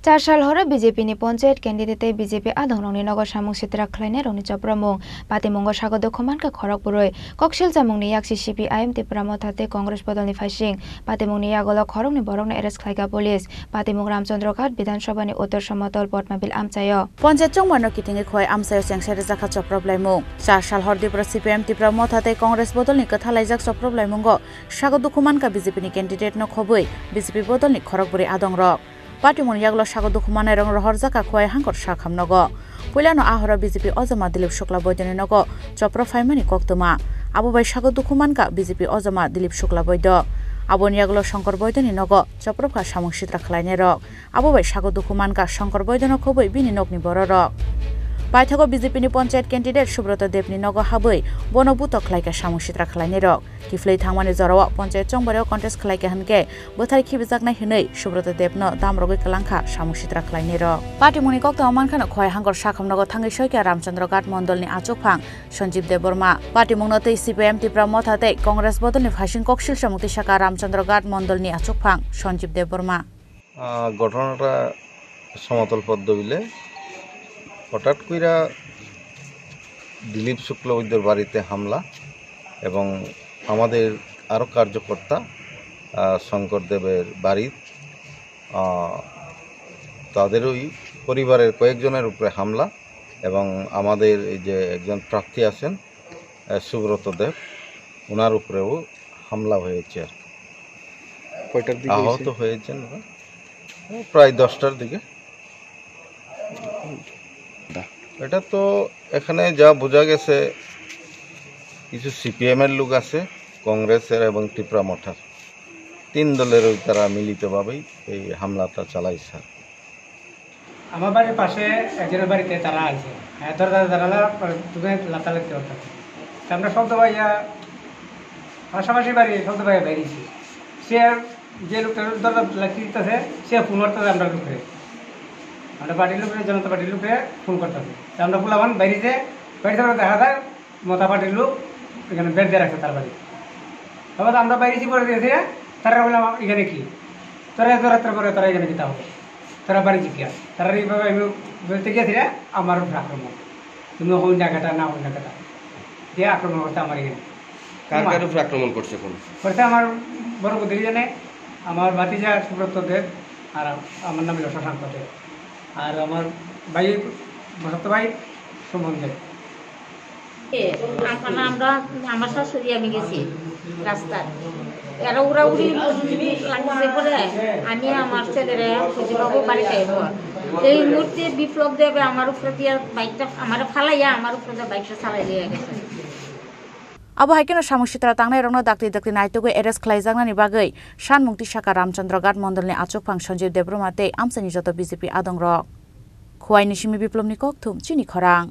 4 साल हर बीजेपी नि पंचायत कैंडिडेट बीजेपी आधंगरंगनि नगर सामुं सित्रा खलायनाय रंनि चप्रमुं पातिमुंग सागद खमानका खरगपुरै कक्सिल जामुंनि याक्सि CPIM त्रिपुरा मथाते कांग्रेस बदलनि फाइसिं पातिमुंनि यागल खरंनि बरंनि एरेस्ट खलायगा पुलिस पातिमुं रामचंद्र घाट विधानसभानि उत्तर समतल पटमाबिल आमचायो पंचायत चंगमानो किथिंगे खय आमचायो सेंसारि जाखा चप्रब्लायमुं 4 साल हर त्रिपुरा CPIM त्रिपुरा मथाते कांग्रेस बदलनि कथालायजाक चप्रब्लायमुंग सागद खमानका बीजेपी कैंडिडेट न खबै बीजेपी बदलनि खरगपुरै आदंरक पार्टीमुन यागलो सागद दुखुमानाय रंग रहर जाका खय हांकर साखामनग पुलानो आहर बीजेपी अजमा दिलीप शुक्ला बৈদ্যनि नग चप्र फाइमानि कक्तमा आबोबाय सागद दुखुमानका बीजेपी अजमा दिलीप शुक्ला बৈদ্য आबोनि यागलो शंकर बৈদ্যनि नग चप्रफा सामुं सित्रा खलायनाय रक आबोबाय सागद दुखुमानका शंकर बৈদ্য न खबै बिनि नगनि बररक पाइथागो बीजेपी नि पंचायत कैंडिडेट सुब्रत देवनि नग हाबै बनबुत खलायका सामुं सित्रा खलायनाय रक किफ्लै थांमानि जराव पंचायत चंबराव कन्टेस्ट खलायका हनके बोथारि खिबजाकनाय हनै सुब्रत देवनो दामरगै कलांखा सामुं सित्रा खलायनाय रक पार्टी मुनि कक्तमा मानखानो खय हांगर साखामनग थांगै सयका रामचंद्र घाट मंडलनि आचुकफां सञ्जीव देबबर्मा पार्टी मुंनतै CPIM त्रिपुरा मथाते कांग्रेस बदलनि फाइसिं कक्सिल समुक्ति शाखा रामचंद्र घाट मंडलनि आचुकफां सञ्जीव देबबर्मा घटनाटा समतल पद्मबिले हठाৎ कइरा दिलीप शुक्ल বৈদ্যর বাড়িতে হামলা এবং আমাদের আরও কার্যকর্তা শঙ্কর দেবের বাড়ি তাদেরই পরিবারের কয়েকজনের উপরে হামলা এবং আমাদের এই যে একজন প্রার্থী আছেন সুব্রত দেব ওনার উপরেও হামলা হয়েছে আর কয়টার দিকে আহত হয়েছেন প্রায় 10টার দিকে এটা তো এখানে যা বোঝা গেছে কিছু CPIM এর লোক আছে কংগ্রেসের এবং ত্রিপুরা মঠার 3 দলের তারা মিলিতভাবেই এই হামলাটা চালাইছে আমার বাড়ির পাশে একজনের বাড়িতে তারা আছে তারা তুমি লাতালাতি করতে আমরা শব্দ ভাইয়া পাশাপাশি বাড়ি শব্দ ভাইয়া বেরিয়েছি সে যে লোকটা দরজা লাগতে দিতেছে সে ফোন করতেছে আমরা লোকে আমরা পার্টির লোকের জনতা পার্টির লোকে ফোন করতেছে আমরা ফুলাবান বাড়িতে দেখা যায় মতা পার্টির লোক এখানে বেড দিয়ে রাখছে তার বাড়ি তারপর আমরা বাইরেছি পরে দিয়েছি তারা বললাম এখানে কি তোরা এত রাত্রে পরে তারা এখানে যেতে হবে তারা বাড়ি জিজ্ঞাস তারা এইভাবে আমি বলতে গিয়েছি আমার উপরে আক্রমণ তুমি হই না কাটা না হই না কাটা দিয়ে আক্রমণ করতে আমার এখানে কার উপরে আক্রমণ করছে কোন করতে আমার বড় বুদ্ধি জানে আমার ভাতিজা সুব্রত দেব আর আমার নাম হলো শশাঙ্ক দেব আর আমার ভাই বসন্ত ভাই সুমন দেব আমরা আমার শাশুড়ি আমি গেছি রাস্তায় এরা উড়াউড়ি লাগছে পরে আমি আমার ছেলেরা খুঁজে পাবো বাড়িতে এই মুহূর্তে বিপ্লব দেবে আমার উপরে দিয়ে বাইকটা আমার ফালাইয়া আমার উপরে দিয়ে বাইকটা চালাই দিয়ে গেছে আবো হাইকেনো সামুসিত্রা তাंनाय रंनो दाक्ति दाक्ति नायतोगो एरेस्ट खलायजागनानि बागै सानमुक्ति शाखा रामचंद्र घाट मंडलनि आचुकफां सञ्जीव देबबर्माते आमसानि जत बीजेपी आदंरक खुवाइनि सिमी बिप्लबनि कक्थुम चिनि खरां।